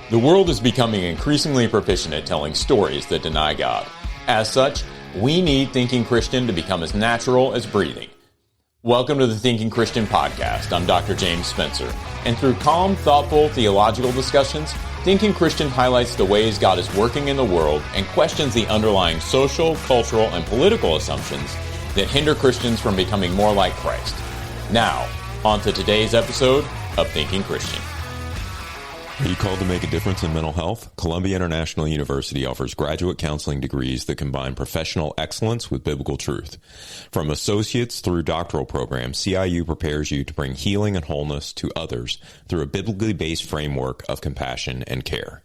The world is becoming increasingly proficient at telling stories that deny God. As such, we need Thinking Christian to become as natural as breathing. Welcome to the Thinking Christian podcast. I'm Dr. James Spencer. And through calm, thoughtful, theological discussions, Thinking Christian highlights the ways God is working in the world and questions the underlying social, cultural, and political assumptions that hinder Christians from becoming more like Christ. Now, on to today's episode of Thinking Christian. Are you called to make a difference in mental health? Columbia International University offers graduate counseling degrees that combine professional excellence with biblical truth. From associates through doctoral programs, CIU prepares you to bring healing and wholeness to others through a biblically based framework of compassion and care.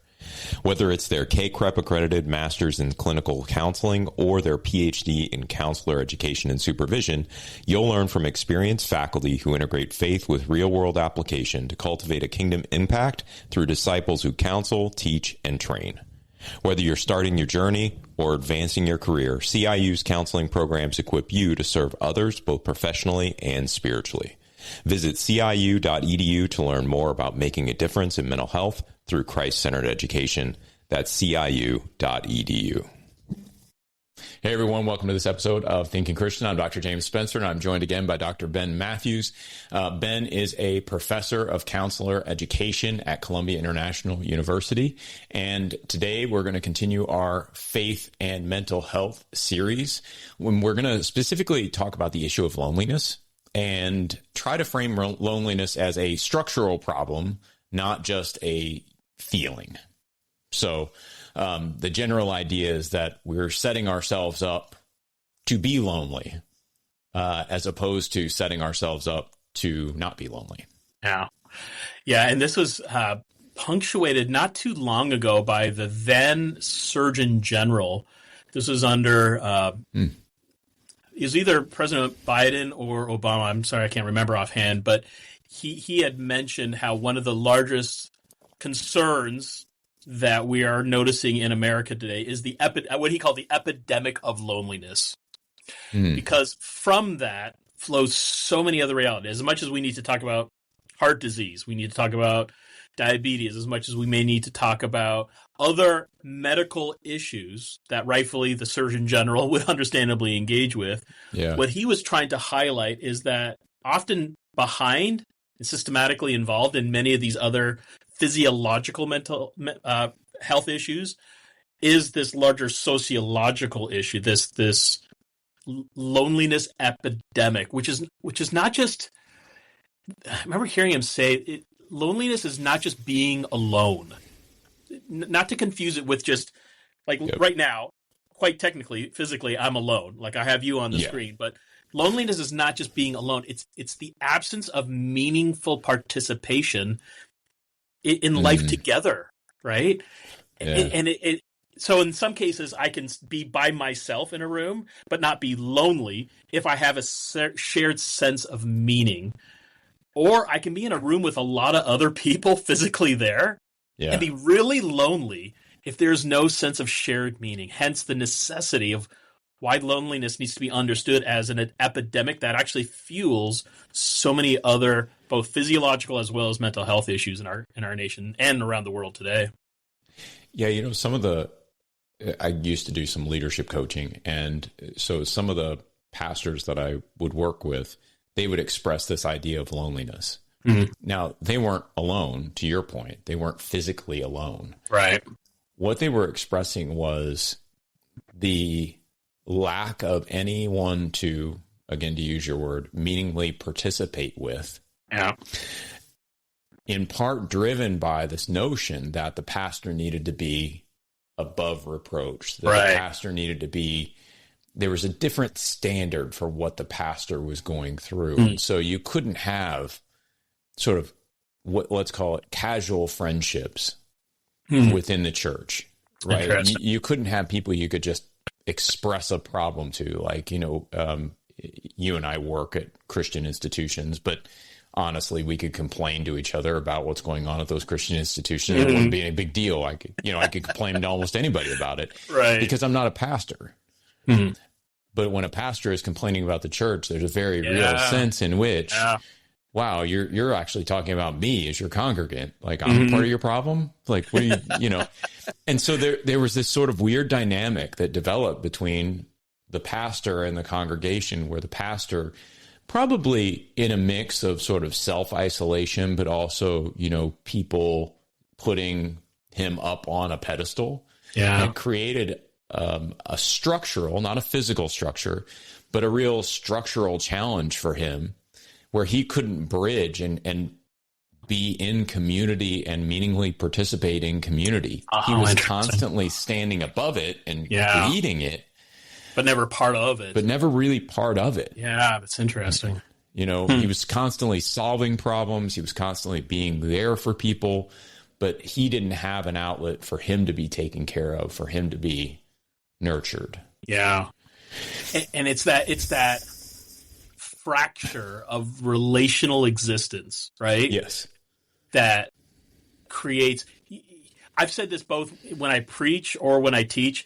Whether it's their K-CREP accredited Master's in Clinical Counseling or their PhD in Counselor Education and Supervision, you'll learn from experienced faculty who integrate faith with real-world application to cultivate a kingdom impact through disciples who counsel, teach, and train. Whether you're starting your journey or advancing your career, CIU's counseling programs equip you to serve others both professionally and spiritually. Visit ciu.edu to learn more about making a difference in mental health through Christ-centered education. That's ciu.edu. Hey everyone, welcome to this episode of Thinking Christian. I'm Dr. James Spencer, and I'm joined again by Dr. Ben Matthews. Ben is a professor of counselor education at Columbia International University. And today we're going to continue our faith and mental health series, when we're going to specifically talk about the issue of loneliness and try to frame loneliness as a structural problem, not just a feeling. So the general idea is that we're setting ourselves up to be lonely as opposed to setting ourselves up to not be lonely. Yeah. And this was punctuated not too long ago by the then Surgeon General. This was under it was either President Biden or Obama. I'm sorry, I can't remember offhand, but he had mentioned how one of the largest concerns that we are noticing in America today is what he called the epidemic of loneliness. Because from that flows so many other realities. As much as we need to talk about heart disease, we need to talk about diabetes, as much as we may need to talk about other medical issues that rightfully the Surgeon General would understandably engage with. Yeah. What he was trying to highlight is that often behind and systematically involved in many of these other physiological mental health issues is this larger sociological issue, this loneliness epidemic, which is not just. I remember hearing him say, loneliness is not just being alone. Not to confuse it with just like right now, quite technically, physically, I'm alone. Like I have you on the screen, but loneliness is not just being alone. It's the absence of meaningful participation in life together, right? Yeah. And so in some cases, I can be by myself in a room, but not be lonely if I have a shared sense of meaning. Or I can be in a room with a lot of other people physically there and be really lonely if there's no sense of shared meaning. Hence the necessity of why loneliness needs to be understood as an epidemic that actually fuels so many other both physiological as well as mental health issues in our nation and around the world today. Yeah, I used to do some leadership coaching, and so some of the pastors that I would work with, they would express this idea of loneliness. Mm-hmm. Now, they weren't alone, to your point. They weren't physically alone. Right. What they were expressing was the lack of anyone to, again, to use your word, meaningfully participate with. Yeah. In part driven by this notion that the pastor needed to be above reproach, that the pastor needed to be, there was a different standard for what the pastor was going through. And so you couldn't have sort of what, let's call it, casual friendships within the church, right? You couldn't have people you could just express a problem to, like, you and I work at Christian institutions, but honestly, we could complain to each other about what's going on at those Christian institutions. It wouldn't be any big deal. I could complain to almost anybody about it, right? Because I'm not a pastor. But when a pastor is complaining about the church, there's a very real sense in which wow, you're actually talking about me as your congregant. Like, I'm part of your problem. Like, what do you know? And so there was this sort of weird dynamic that developed between the pastor and the congregation, where the pastor, probably in a mix of sort of self-isolation, but also, people putting him up on a pedestal, had created a structural, not a physical structure, but a real structural challenge for him, where he couldn't bridge and be in community and meaningfully participate in community. He was constantly standing above it and leading it, but never part of it. But never really part of it. Yeah, that's interesting. He was constantly solving problems. He was constantly being there for people, but he didn't have an outlet for him to be taken care of, for him to be nurtured. Yeah. And it's that fracture of relational existence, right? Yes. That creates, I've said this both when I preach or when I teach,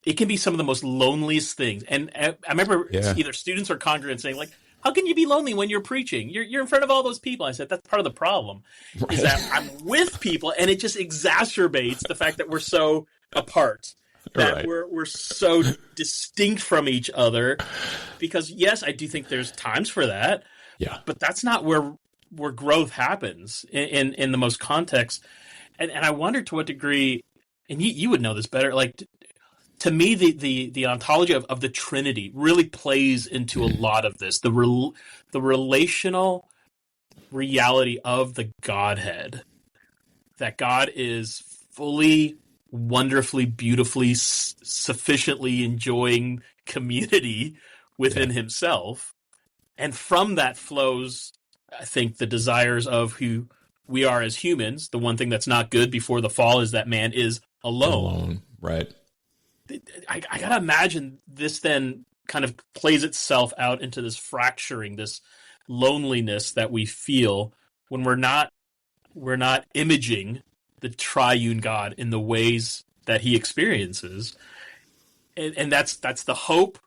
it can be some of the most loneliest things. And I remember either students or congregants saying, like, how can you be lonely when you're preaching? You're in front of all those people. I said, that's part of the problem, is that I'm with people, and it just exacerbates the fact that we're so apart. That we're so distinct from each other, because yes, I do think there's times for that. Yeah, but that's not where growth happens in the most context. And I wonder to what degree, and you would know this better. Like, to me, the ontology of the Trinity really plays into a lot of this. The relational reality of the Godhead, that God is fully, wonderfully, beautifully, sufficiently enjoying community within himself. And from that flows, I think, the desires of who we are as humans. The one thing that's not good before the fall is that man is alone. Right. I gotta imagine this then kind of plays itself out into this fracturing, this loneliness that we feel when we're not imaging the triune God in the ways that he experiences. And that's the hope,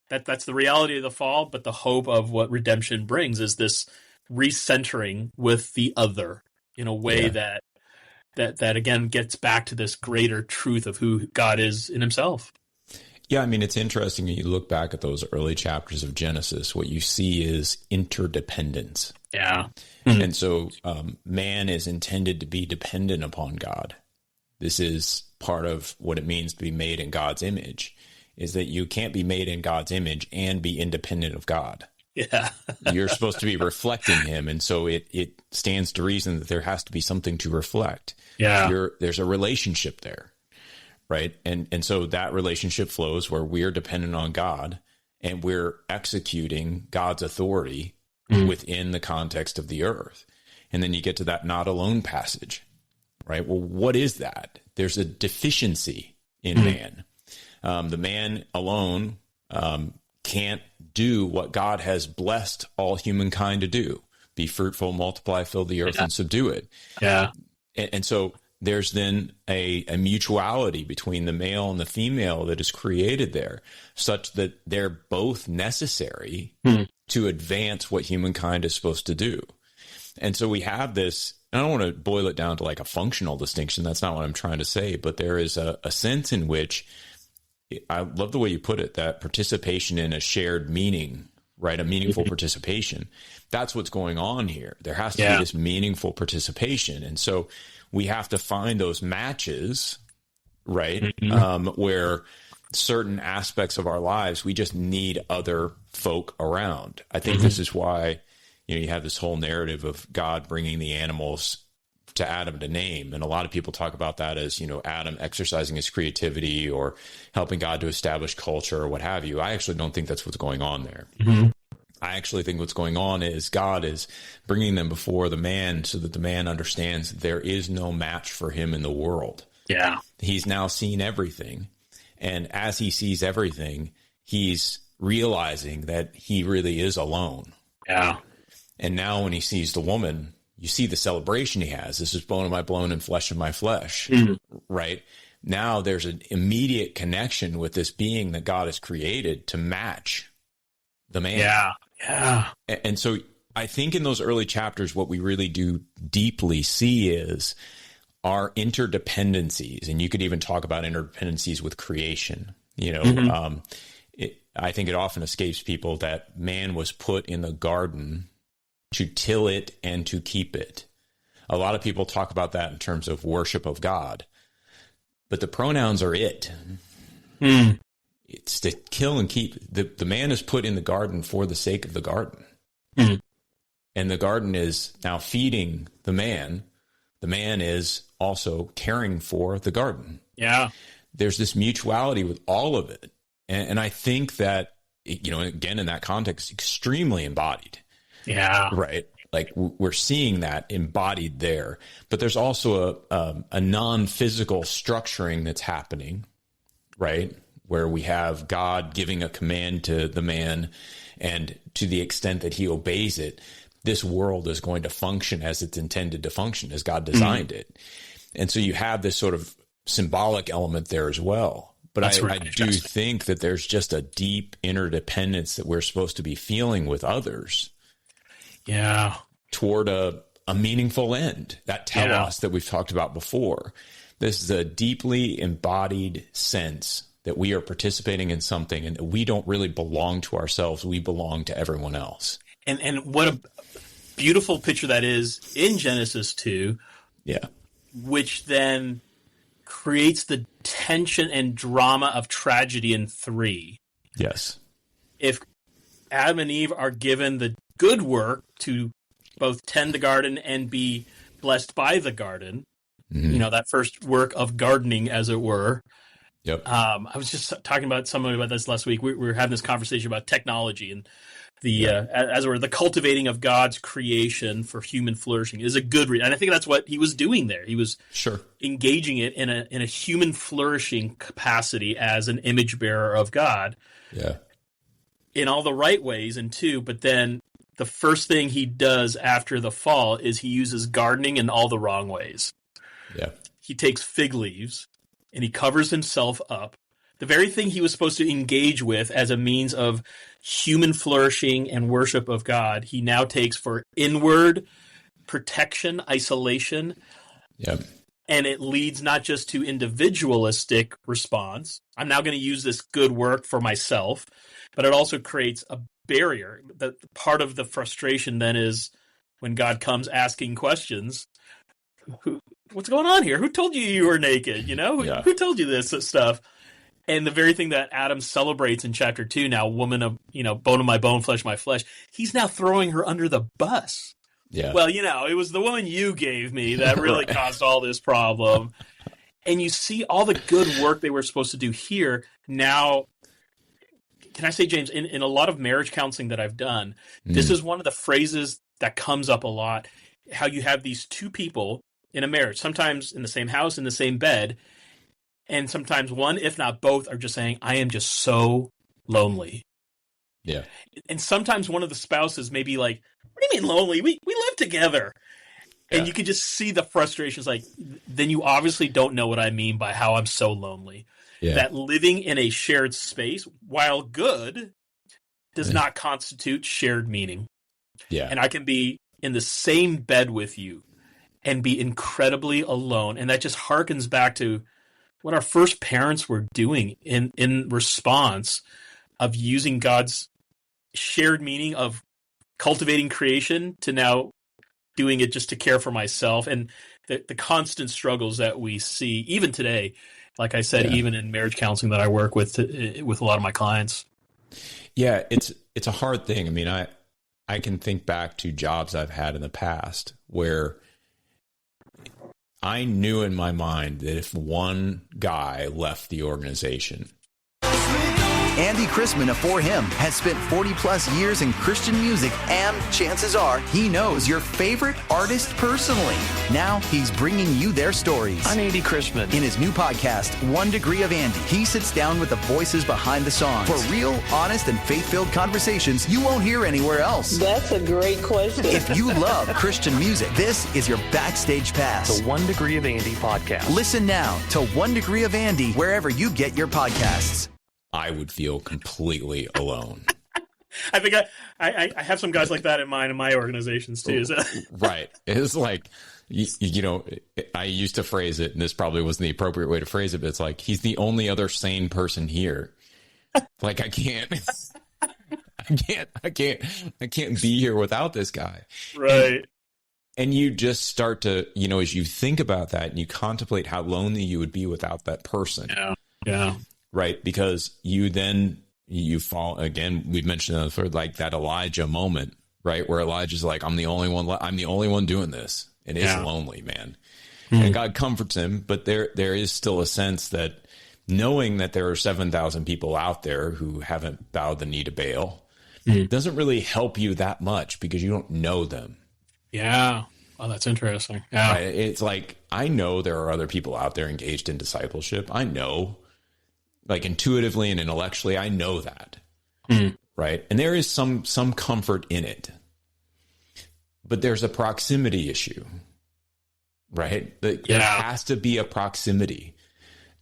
that's the reality of the fall, but the hope of what redemption brings is this recentering with the other in a way that again gets back to this greater truth of who God is in himself. Yeah, I mean, it's interesting when you look back at those early chapters of Genesis, what you see is interdependence. Yeah. And so man is intended to be dependent upon God. This is part of what it means to be made in God's image, is that you can't be made in God's image and be independent of God. Yeah. You're supposed to be reflecting him. And so it stands to reason that there has to be something to reflect. Yeah. There's a relationship there, right? And so that relationship flows where we're dependent on God and we're executing God's authority within the context of the earth. And then you get to that not alone passage, right? Well, what is that? There's a deficiency in man. The man alone can't do what God has blessed all humankind to do. Be fruitful, multiply, fill the earth, and subdue it. Yeah. And so there's then a mutuality between the male and the female that is created there, such that they're both necessary to advance what humankind is supposed to do. And so we have this, I don't want to boil it down to like a functional distinction. That's not what I'm trying to say, but there is a sense in which, I love the way you put it, that participation in a shared meaning, right? A meaningful participation. That's what's going on here. There has to be this meaningful participation. And so we have to find those matches, right? Where certain aspects of our lives, we just need other folk around. I think this is why, you have this whole narrative of God bringing the animals to Adam to name. And a lot of people talk about that as, Adam exercising his creativity or helping God to establish culture or what have you. I actually don't think that's what's going on there. I actually think what's going on is God is bringing them before the man so that the man understands that there is no match for him in the world. Yeah. He's now seen everything. And as he sees everything, he's realizing that he really is alone. Yeah. And now when he sees the woman, you see the celebration he has. This is bone of my bone and flesh of my flesh, right? Now there's an immediate connection with this being that God has created to match the man. Yeah. Yeah. And so I think in those early chapters, what we really do deeply see is our interdependencies. And you could even talk about interdependencies with creation. I think it often escapes people that man was put in the garden to till it and to keep it. A lot of people talk about that in terms of worship of God, but the pronouns are it. It's to kill and keep. The man is put in the garden for the sake of the garden. And the garden is now feeding the man. The man is also caring for the garden. Yeah. There's this mutuality with all of it. And I think that, again, in that context, extremely embodied. Yeah. Right. Like we're seeing that embodied there, but there's also a non-physical structuring that's happening, right? Where we have God giving a command to the man, and to the extent that he obeys it, this world is going to function as it's intended to function, as God designed it. And so you have this sort of symbolic element there as well. But I do think that there's just a deep interdependence that we're supposed to be feeling with others. Yeah. Toward a meaningful end, that telos that we've talked about before. This is a deeply embodied sense that we are participating in something and that we don't really belong to ourselves. We belong to everyone else. And what a beautiful picture that is in Genesis 2. Yeah. Which then creates the tension and drama of tragedy in 3. Yes. If Adam and Eve are given the good work to both tend the garden and be blessed by the garden, that first work of gardening, as it were. Yep. I was just talking about somebody about this last week. We were having this conversation about technology and the as it were, the cultivating of God's creation for human flourishing is a good read. And I think that's what he was doing there. He was engaging it in a human flourishing capacity as an image bearer of God. Yeah. In all the right ways, and but then the first thing he does after the fall is he uses gardening in all the wrong ways. Yeah. He takes fig leaves and he covers himself up. The very thing he was supposed to engage with as a means of human flourishing and worship of God, he now takes for inward protection, isolation. Yep. And it leads not just to individualistic response. I'm now going to use this good work for myself, but it also creates a barrier. That part of the frustration then is when God comes asking questions. What's going on here? Who told you were naked? Who told you this stuff? And the very thing that Adam celebrates in chapter 2, now woman of, bone of my bone, flesh of my flesh, he's now throwing her under the bus. Yeah. Well, it was the woman you gave me that really caused all this problem. And you see all the good work they were supposed to do here. Now, can I say, James, in a lot of marriage counseling that I've done, this is one of the phrases that comes up a lot, how you have these two people in a marriage, sometimes in the same house, in the same bed, and sometimes one, if not both, are just saying, I am just so lonely. Yeah. And sometimes one of the spouses may be like, what do you mean lonely? We live together. And you can just see the frustrations. Like, then you obviously don't know what I mean by how I'm so lonely. Yeah. That living in a shared space, while good, does not constitute shared meaning. Yeah. And I can be in the same bed with you and be incredibly alone. And that just harkens back to what our first parents were doing in response of using God's shared meaning of cultivating creation to now doing it just to care for myself, and the constant struggles that we see even today, like I said, even in marriage counseling that I work with a lot of my clients. Yeah, it's a hard thing. I mean, I can think back to jobs I've had in the past where I knew in my mind that if one guy left the organization. Andy Chrisman of For Him has spent 40-plus years in Christian music, and chances are he knows your favorite artist personally. Now he's bringing you their stories. I'm Andy Chrisman. In his new podcast, 1 Degree of Andy, he sits down with the voices behind the songs for real, honest, and faith-filled conversations you won't hear anywhere else. That's a great question. If you love Christian music, this is your backstage pass. The 1 Degree of Andy podcast. Listen now to 1 Degree of Andy wherever you get your podcasts. I would feel completely alone. I think I have some guys like that in mind in my organizations too. So. Right. It's like, you know, I used to phrase it, and this probably wasn't the appropriate way to phrase it, but it's like, he's the only other sane person here. Like, I can't be here without this guy. Right. And you just start to, you know, as you think about that and you contemplate how lonely you would be without that person. Yeah. Yeah. Right. Because you fall again. We've mentioned in the third, like that Elijah moment, right? Where Elijah's like, I'm the only one doing this. And it's lonely, man. Mm-hmm. And God comforts him. But there is still a sense that knowing that there are 7,000 people out there who haven't bowed the knee to Baal doesn't really help you that much because you don't know them. Yeah. Oh, that's interesting. Yeah. Right? It's like, I know there are other people out there engaged in discipleship. I know, like intuitively and intellectually, I know that. Right. And there is some comfort in it, but there's a proximity issue, right? There has to be a proximity,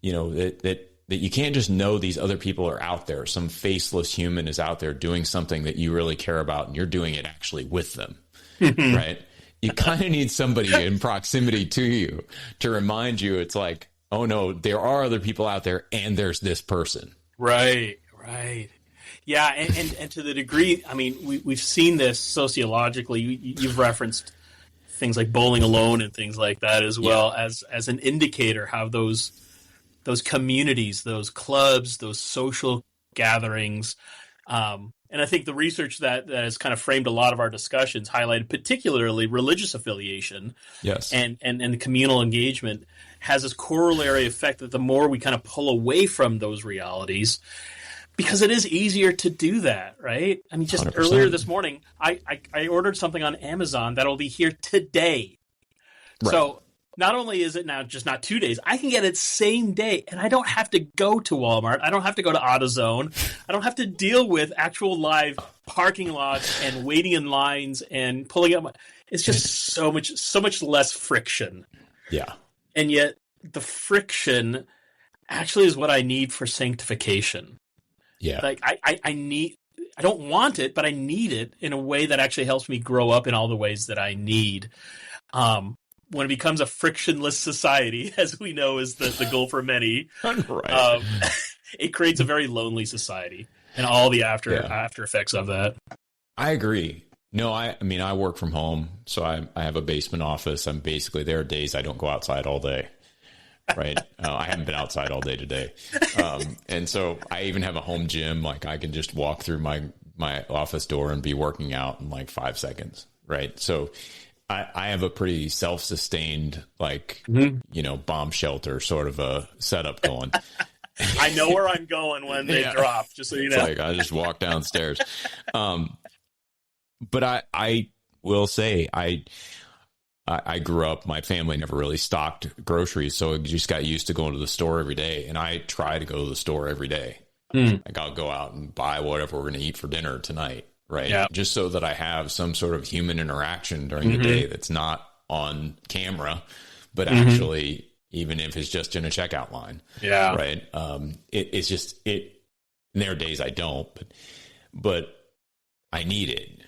you know, that you can't just know these other people are out there. Some faceless human is out there doing something that you really care about, and you're doing it actually with them. Right. You kind of need somebody in proximity to you to remind you. It's like, oh no, there are other people out there and there's this person. Right. Right. Yeah. And to the degree, I mean, we've seen this sociologically. You've referenced things like bowling alone and things like that as well as an indicator how those communities, those clubs, those social gatherings, and I think the research that has kind of framed a lot of our discussions highlighted particularly religious affiliation and the communal engagement has this corollary effect that the more we kind of pull away from those realities, because it is easier to do that, right? I mean, just 100%. Earlier this morning, I ordered something on Amazon that'll be here today. Right. So not only is it now just not 2 days, I can get it same day, and I don't have to go to Walmart. I don't have to go to AutoZone. I don't have to deal with actual live parking lots and waiting in lines and pulling up. It's just so much less friction. Yeah. And yet the friction actually is what I need for sanctification. Yeah. Like I don't want it, but I need it in a way that actually helps me grow up in all the ways that I need. When it becomes a frictionless society, as we know is the goal for many, right. It creates a very lonely society and all the after effects of that. I agree. No, I mean, I work from home, so I have a basement office. I'm basically, there are days I don't go outside all day, right? I haven't been outside all day today. And so I even have a home gym. Like I can just walk through my office door and be working out in like 5 seconds, right? So I have a pretty self-sustained, like, you know, bomb shelter sort of a setup going. I know where I'm going when they drop, just so you know. It's like I just walk downstairs. But I will say I grew up, my family never really stocked groceries, so I just got used to going to the store every day. And I try to go to the store every day. Like I'll go out and buy whatever we're going to eat for dinner tonight. Right. Yeah. Just so that I have some sort of human interaction during the day that's not on camera, but actually, even if it's just in a checkout line. Yeah. Right. It's just there are days I don't, but I need it.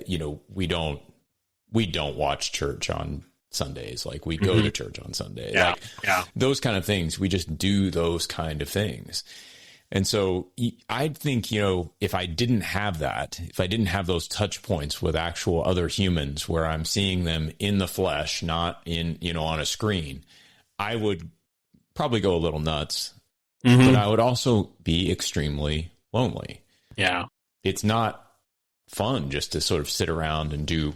You know, we don't watch church on Sundays. Like we go to church on Sunday. Yeah. Like, those kind of things. We just do those kind of things. And so I think, you know, if I didn't have that, if I didn't have those touch points with actual other humans where I'm seeing them in the flesh, not in, you know, on a screen, I would probably go a little nuts, but I would also be extremely lonely. Yeah. It's not fun just to sort of sit around and do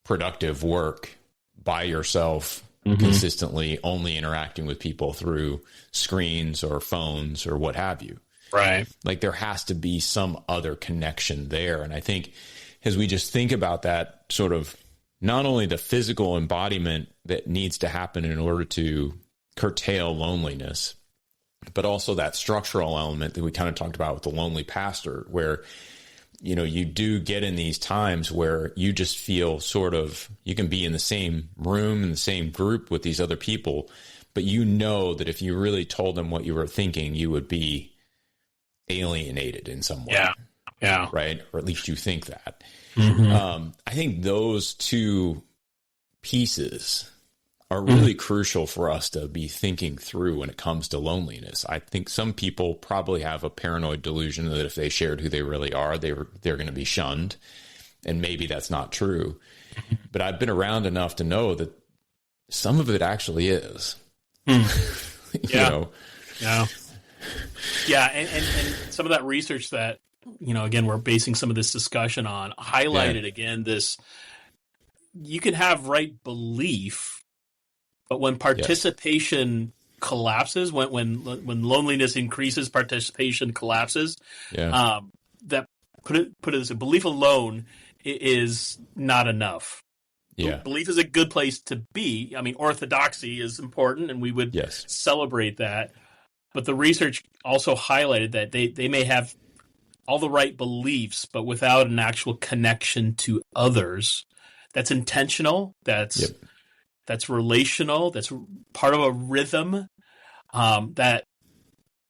productive work by yourself, consistently only interacting with people through screens or phones or what have you. Right. Like there has to be some other connection there. And I think as we just think about that sort of not only the physical embodiment that needs to happen in order to curtail loneliness, but also that structural element that we kind of talked about with the lonely pastor, where, you know, you do get in these times where you just feel sort of, you can be in the same room, in the same group with these other people, but you know that if you really told them what you were thinking, you would be alienated in some way. Yeah. Right. Or at least you think that. Mm-hmm. I think those two pieces are really crucial for us to be thinking through when it comes to loneliness. I think some people probably have a paranoid delusion that if they shared who they really are, they're going to be shunned. And maybe that's not true. But I've been around enough to know that some of it actually is. Yeah. You know? Yeah. Yeah. And some of that research that, again, we're basing some of this discussion on highlighted again, this, you can have right belief, but when participation collapses, when loneliness increases, participation collapses, that put it as a belief alone is not enough. Yeah. Belief is a good place to be. I mean, orthodoxy is important, and we would celebrate that. But the research also highlighted that they may have all the right beliefs, but without an actual connection to others. That's intentional. That's relational. That's part of a rhythm. That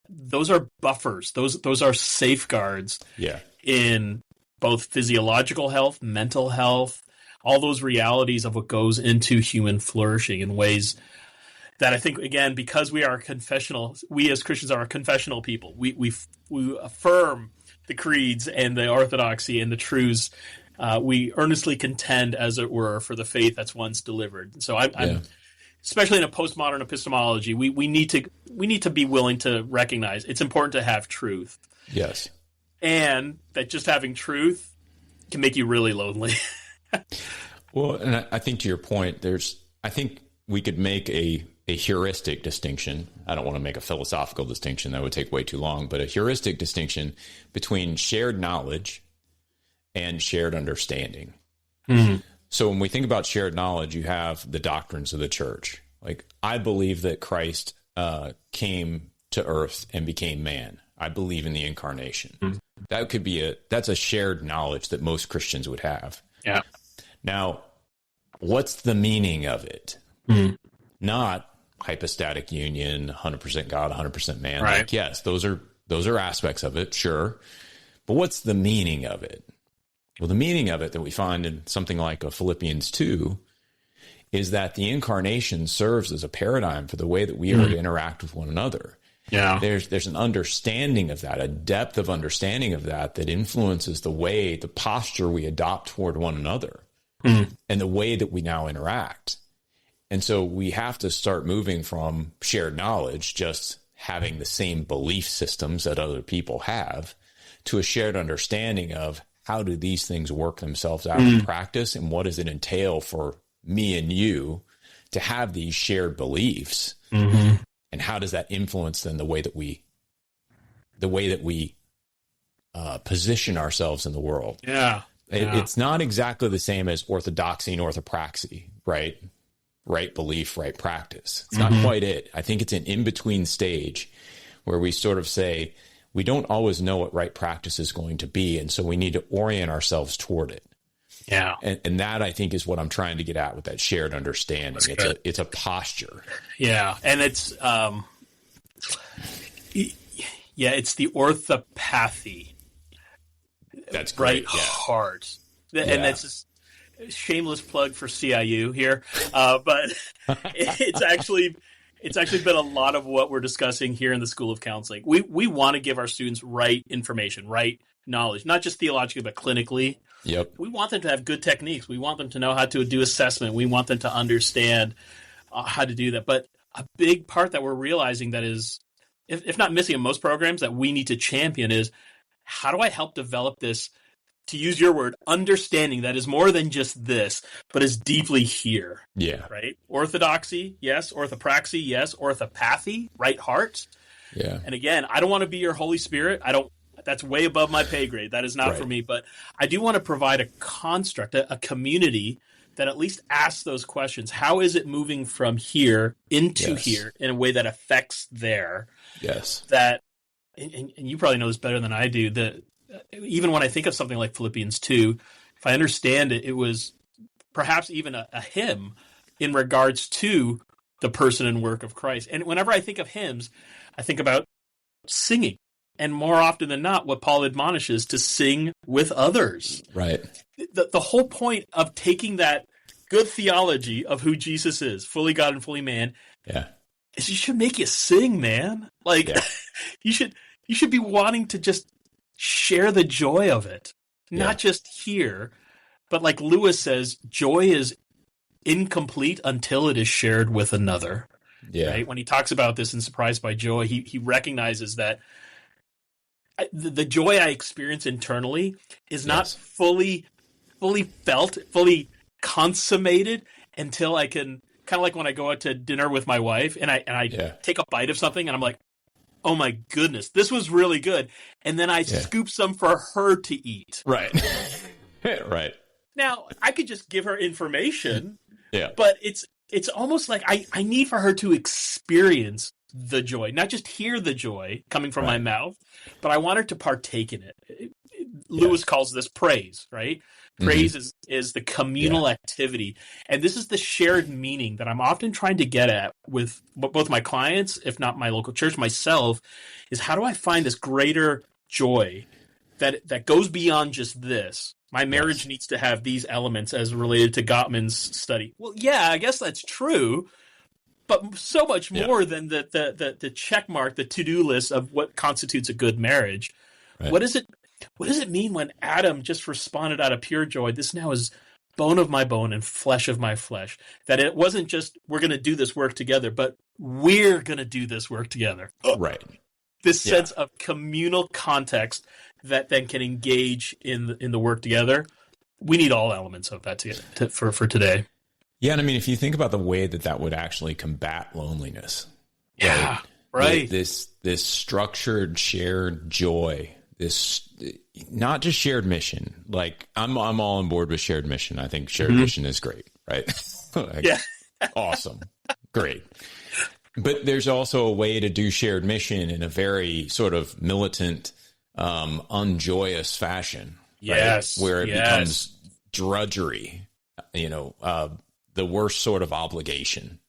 those are buffers. Those are safeguards. Yeah. In both physiological health, mental health, all those realities of what goes into human flourishing in ways that I think, again, because we are confessional, we as Christians are a confessional people. We affirm the creeds and the orthodoxy and the truths. We earnestly contend, as it were, for the faith that's once delivered. So I'm especially in a postmodern epistemology, we need to be willing to recognize it's important to have truth. Yes. And that just having truth can make you really lonely. Well, and I think to your point, I think we could make a heuristic distinction. I don't want to make a philosophical distinction. That would take way too long, but a heuristic distinction between shared knowledge and shared understanding. Mm-hmm. So when we think about shared knowledge, you have the doctrines of the church. Like, I believe that Christ came to earth and became man. I believe in the incarnation. Mm-hmm. That could be that's a shared knowledge that most Christians would have. Yeah. Now, what's the meaning of it? Mm-hmm. Not hypostatic union, 100% God, 100% man. Right. Like, yes, those are aspects of it, sure. But what's the meaning of it? Well, the meaning of it that we find in something like a Philippians 2 is that the incarnation serves as a paradigm for the way that we are to interact with one another. Yeah. There's an understanding of that, a depth of understanding of that influences the posture we adopt toward one another and the way that we now interact. And so we have to start moving from shared knowledge, just having the same belief systems that other people have, to a shared understanding of how do these things work themselves out in practice, and what does it entail for me and you to have these shared beliefs, and how does that influence then the way that we position ourselves in the world. It's not exactly the same as orthodoxy and orthopraxy, right? Right belief, right practice. It's not quite it. I think it's an in-between stage where we sort of say, we don't always know what right practice is going to be, and so we need to orient ourselves toward it. Yeah. And that, I think, is what I'm trying to get at with that shared understanding. It's a posture. Yeah. And it's it's the orthopathy. That's great. Right heart. And that's just a shameless plug for CIU here. But it's actually been a lot of what we're discussing here in the School of Counseling. We want to give our students right information, right knowledge, not just theologically, but clinically. Yep. We want them to have good techniques. We want them to know how to do assessment. We want them to understand how to do that. But a big part that we're realizing that is, if not missing in most programs, that we need to champion is, how do I help develop this, to use your word, understanding that is more than just this, but is deeply here. Yeah. Right? Orthodoxy, yes. Orthopraxy, yes. Orthopathy, right heart. Yeah. And again, I don't want to be your Holy Spirit. That's way above my pay grade. That is not for me. But I do want to provide a construct, a community that at least asks those questions. How is it moving from here into here in a way that affects there? Yes. That, and you probably know this better than I do, that even when I think of something like Philippians 2, if I understand it, it was perhaps even a hymn in regards to the person and work of Christ. And whenever I think of hymns, I think about singing. And more often than not, what Paul admonishes to sing with others. Right. The whole point of taking that good theology of who Jesus is, fully God and fully man, Yeah. is you should make you sing, man. Like you should be wanting to just share the joy of it, not just hear, but like Lewis says, joy is incomplete until it is shared with another. Yeah. Right? When he talks about this in Surprised by Joy, he recognizes that the joy I experience internally is not fully felt, fully consummated until I can, kind of like when I go out to dinner with my wife and I take a bite of something and I'm like, oh my goodness, this was really good. And then I scoop some for her to eat. Right. Right. Now, I could just give her information, Yeah. but it's almost like I need for her to experience the joy, not just hear the joy coming from my mouth, but I want her to partake in it. Lewis calls this praise, right? Praise is the communal activity. And this is the shared meaning that I'm often trying to get at with both my clients, if not my local church, myself, is how do I find this greater joy that goes beyond just this? My marriage needs to have these elements as related to Gottman's study. Well, yeah, I guess that's true, but so much more than the check mark, the to-do list of what constitutes a good marriage. Right. What does it mean when Adam just responded out of pure joy? This now is bone of my bone and flesh of my flesh. That it wasn't just we're going to do this work together, but we're going to do this work together. Right. This sense of communal context that then can engage in the work together. We need all elements of that for today. Yeah, and I mean, if you think about the way that would actually combat loneliness. Yeah, right. This structured, shared joy. This not just shared mission. Like I'm all on board with shared mission. I think shared mission is great, right? Awesome, great. But there's also a way to do shared mission in a very sort of militant, unjoyous fashion. Yes, right? Where it becomes drudgery. The worst sort of obligation.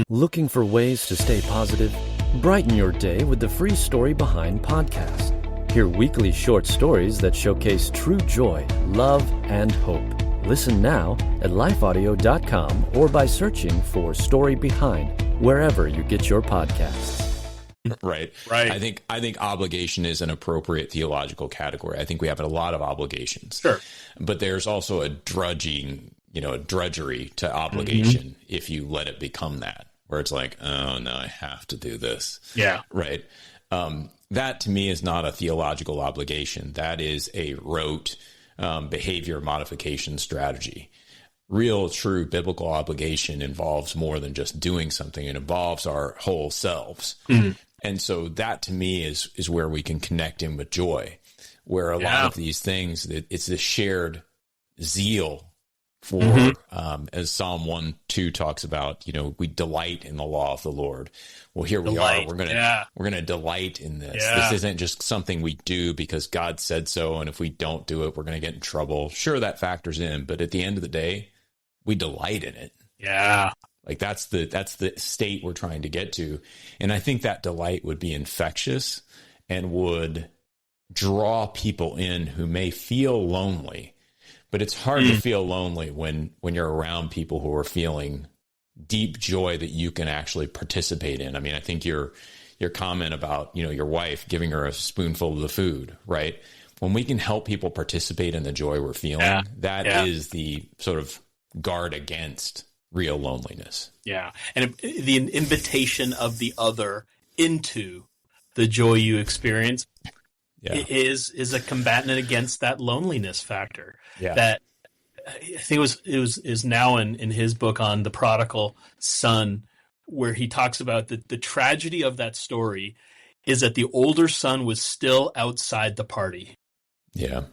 Looking for ways to stay positive? Brighten your day with the Free Story Behind podcast. Hear weekly short stories that showcase true joy, love, and hope. Listen now at lifeaudio.com or by searching for Story Behind wherever you get your podcasts. Right. I think obligation is an appropriate theological category. I think we have a lot of obligations. Sure. But there's also a drudgery to obligation if you let it become that, where it's like, oh no, I have to do this. Yeah. Right. That to me is not a theological obligation. That is a rote behavior modification strategy. Real, true biblical obligation involves more than just doing something. It involves our whole selves. And so that to me is where we can connect in with joy, where a lot of these things, it's this shared zeal for, as Psalm 1:2 talks about, we delight in the law of the Lord. Well, here we are. We're going to delight in this. This isn't just something we do because God said so. And if we don't do it, we're going to get in trouble. Sure, that factors in. But at the end of the day, we delight in it. Yeah. Like that's the state we're trying to get to. And I think that delight would be infectious and would draw people in who may feel lonely. But it's hard to feel lonely when you're around people who are feeling deep joy that you can actually participate in. I mean, I think your comment about, your wife giving her a spoonful of the food, right? When we can help people participate in the joy we're feeling, that is the sort of guard against real loneliness. Yeah. And the invitation of the other into the joy you experience is a combatant against that loneliness factor. Yeah. That I think is now in his book on the prodigal son, where he talks about the tragedy of that story is that the older son was still outside the party. Yeah.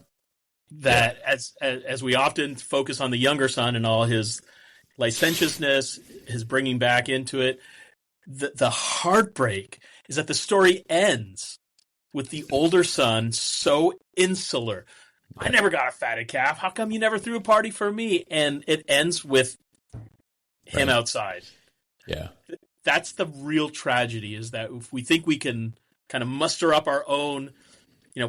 That as we often focus on the younger son and all his licentiousness, his bringing back into it, the heartbreak is that the story ends with the older son so insular. I never got a fatted calf. How come you never threw a party for me? And it ends with him outside. Yeah. That's the real tragedy, is that if we think we can kind of muster up our own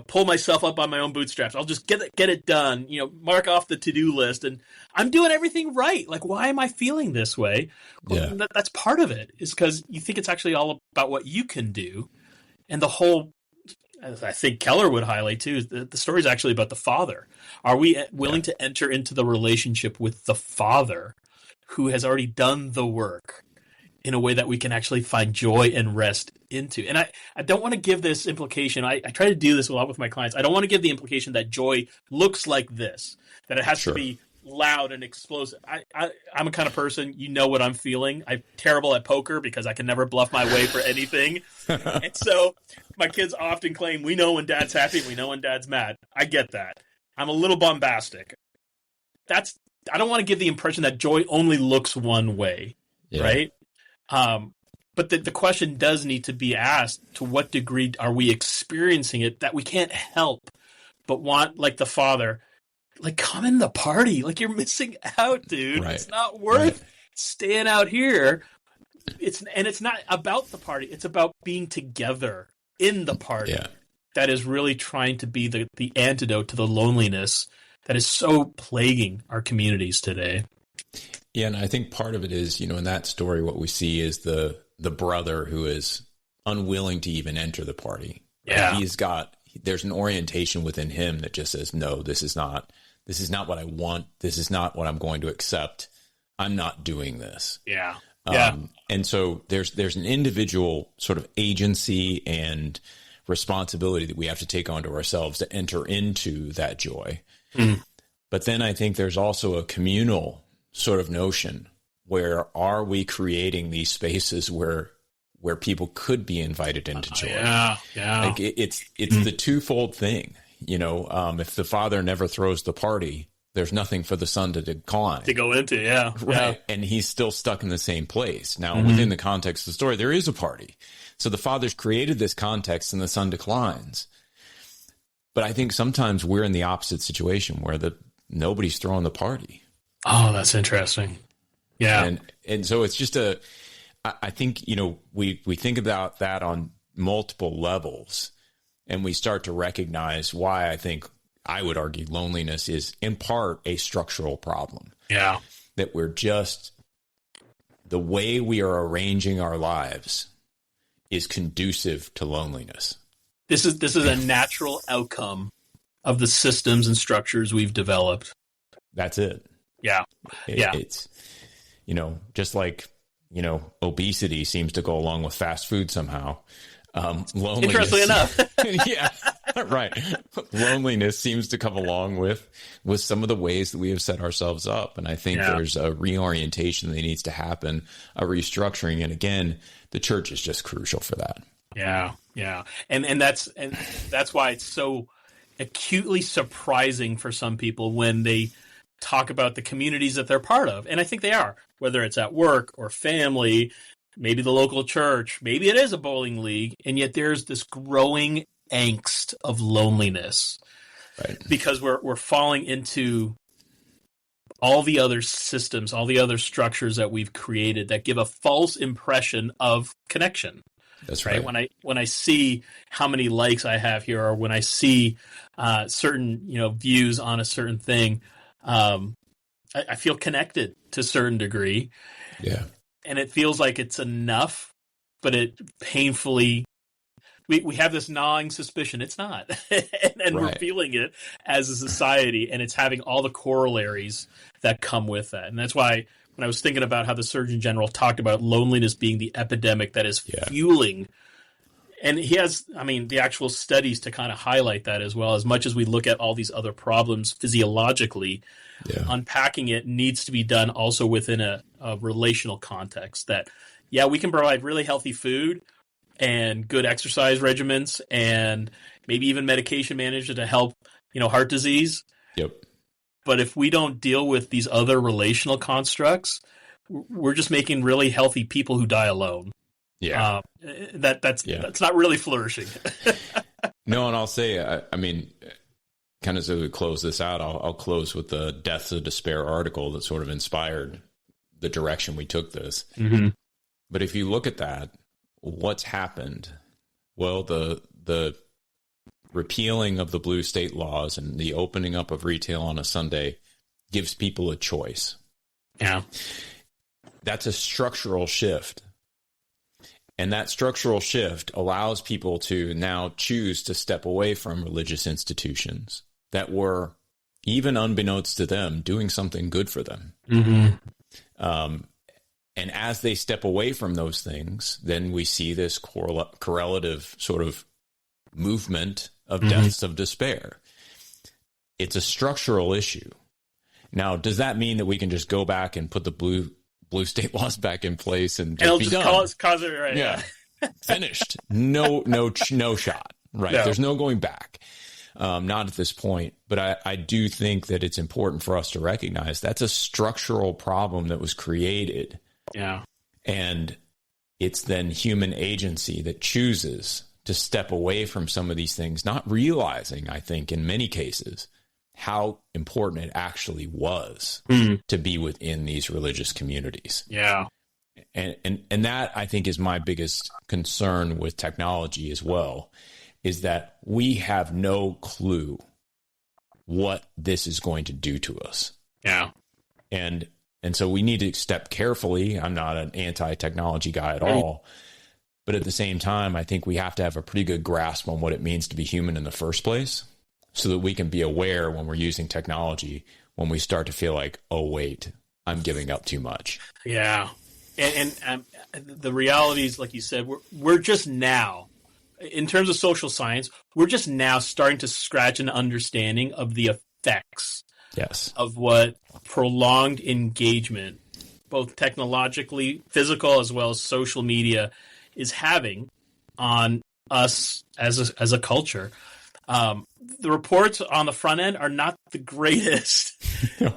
pull myself up on my own bootstraps. I'll just get it done, mark off the to-do list, and I'm doing everything right. Like, why am I feeling this way? Well, that's part of it, is because you think it's actually all about what you can do. And the whole, as I think Keller would highlight too, is the story is actually about the Father. Are we willing to enter into the relationship with the Father who has already done the work in a way that we can actually find joy and rest into? And I don't want to give this implication. I try to do this a lot with my clients. I don't want to give the implication that joy looks like this, that it has to be loud and explosive. I'm a kind of person, what I'm feeling. I'm terrible at poker because I can never bluff my way for anything. And so my kids often claim, we know when dad's happy, we know when dad's mad. I get that. I'm a little bombastic. I don't want to give the impression that joy only looks one way, right? But the question does need to be asked, to what degree are we experiencing it that we can't help but want, like the Father, like, come in the party. Like, you're missing out, dude. Right. It's not worth staying out here. It's not about the party. It's about being together in the party. Yeah. That is really trying to be the antidote to the loneliness that is so plaguing our communities today. Yeah, and I think part of it is, in that story, what we see is the brother who is unwilling to even enter the party. Yeah. There's an orientation within him that just says, no, this is not what I want. This is not what I'm going to accept. I'm not doing this. Yeah. And so there's an individual sort of agency and responsibility that we have to take onto ourselves to enter into that joy. Mm. But then I think there's also a communal sort of notion where, are we creating these spaces where people could be invited into joy? Yeah. Like it's the twofold thing. If the Father never throws the party, there's nothing for the Son to decline. To go into, yeah. Right. Yeah. And he's still stuck in the same place. Now, within the context of the story, there is a party. So the Father's created this context and the Son declines. But I think sometimes we're in the opposite situation where nobody's throwing the party. Oh, that's interesting. Yeah. And so it's just I think, we think about that on multiple levels, and we start to recognize why I would argue loneliness is in part a structural problem. Yeah. That we're just, the way we are arranging our lives is conducive to loneliness. This is a natural outcome of the systems and structures we've developed. That's it. Yeah. It's, just like, obesity seems to go along with fast food somehow. Loneliness, interestingly enough. Yeah, right. Loneliness seems to come along with some of the ways that we have set ourselves up. And I think there's a reorientation that needs to happen, a restructuring. And again, the church is just crucial for that. Yeah. Yeah. And that's why it's so acutely surprising for some people when they talk about the communities that they're part of. And I think they are, whether it's at work or family, maybe the local church, maybe it is a bowling league. And yet there's this growing angst of loneliness, right? Because we're falling into all the other systems, all the other structures that we've created that give a false impression of connection. That's right. When I see how many likes I have here, or when I see certain views on a certain thing, I feel connected to a certain degree. Yeah. And it feels like it's enough, but it painfully, we have this gnawing suspicion it's not. and we're feeling it as a society, and it's having all the corollaries that come with that. And that's why when I was thinking about how the Surgeon General talked about loneliness being the epidemic that is fueling, and he has, the actual studies to kind of highlight that as well. As much as we look at all these other problems physiologically, unpacking it needs to be done also within a relational context that, we can provide really healthy food and good exercise regimens and maybe even medication management to help, heart disease. Yep. But if we don't deal with these other relational constructs, we're just making really healthy people who die alone. Yeah. That's not really flourishing. No, and I'll say, kind of as we close this out, I'll close with the Deaths of Despair article that sort of inspired the direction we took this. Mm-hmm. But if you look at that, what's happened? Well, the repealing of the blue state laws and the opening up of retail on a Sunday gives people a choice. Yeah. That's a structural shift. And that structural shift allows people to now choose to step away from religious institutions that were, even unbeknownst to them, doing something good for them. And as they step away from those things, then we see this correlative sort of movement of deaths of despair. It's a structural issue. Now, does that mean that we can just go back and put the blue state laws back in place and it'll be just done? cause it right? Yeah, finished. No shot. Right? No. There's no going back. Not at this point. But I do think that it's important for us to recognize that's a structural problem that was created. Yeah. And it's then human agency that chooses to step away from some of these things, not realizing, I think, in many cases, how important it actually was to be within these religious communities. Yeah. And that, I think, is my biggest concern with technology as well, is that we have no clue what this is going to do to us. Yeah. And so we need to step carefully. I'm not an anti-technology guy at all. But at the same time, I think we have to have a pretty good grasp on what it means to be human in the first place, so that we can be aware when we're using technology, when we start to feel like, oh, wait, I'm giving up too much. Yeah. And the realities, like you said, we're just now, in terms of social science, we're just now starting to scratch an understanding of the effects of what prolonged engagement, both technologically, physical, as well as social media, is having on us as a culture. The reports on the front end are not the greatest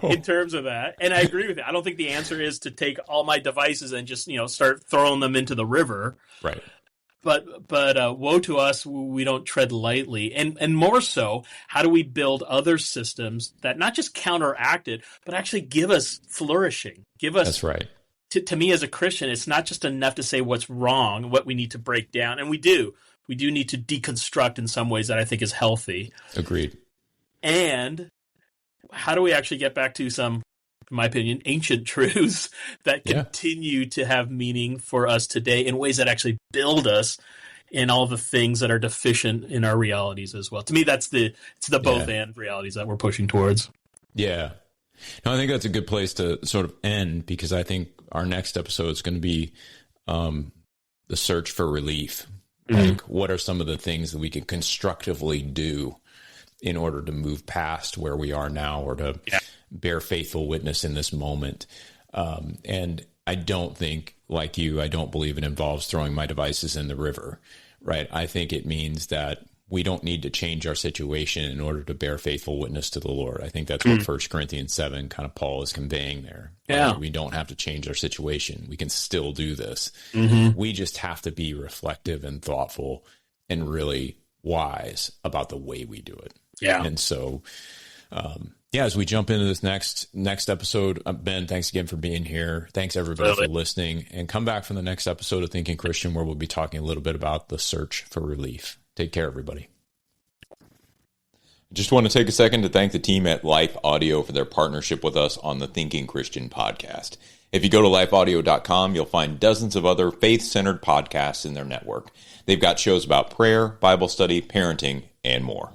in terms of that. And I agree with it. I don't think the answer is to take all my devices and just, start throwing them into the river. Right. But woe to us, we don't tread lightly. And more so, how do we build other systems that not just counteract it, but actually give us flourishing? That's right. To me as a Christian, it's not just enough to say what's wrong, what we need to break down. And we do. We do need to deconstruct in some ways that I think is healthy. Agreed. And how do we actually get back to some, in my opinion, ancient truths that continue to have meaning for us today in ways that actually build us in all the things that are deficient in our realities as well. To me, it's the both and realities that we're pushing towards. Yeah. No, I think that's a good place to sort of end, because I think our next episode is going to be the search for relief. Like, what are some of the things that we can constructively do in order to move past where we are now, or to bear faithful witness in this moment? And I don't think, like you, I don't believe it involves throwing my devices in the river, right? I think it means that we don't need to change our situation in order to bear faithful witness to the Lord. I think that's what 1 Corinthians 7 kind of Paul is conveying there. Yeah. We don't have to change our situation. We can still do this. We just have to be reflective and thoughtful and really wise about the way we do it. Yeah. And so, as we jump into this next episode, Ben, thanks again for being here. Thanks everybody for listening, and come back for the next episode of Thinking Christian, where we'll be talking a little bit about the search for relief. Take care, everybody. Just want to take a second to thank the team at Life Audio for their partnership with us on the Thinking Christian podcast. If you go to lifeaudio.com, you'll find dozens of other faith-centered podcasts in their network. They've got shows about prayer, Bible study, parenting, and more.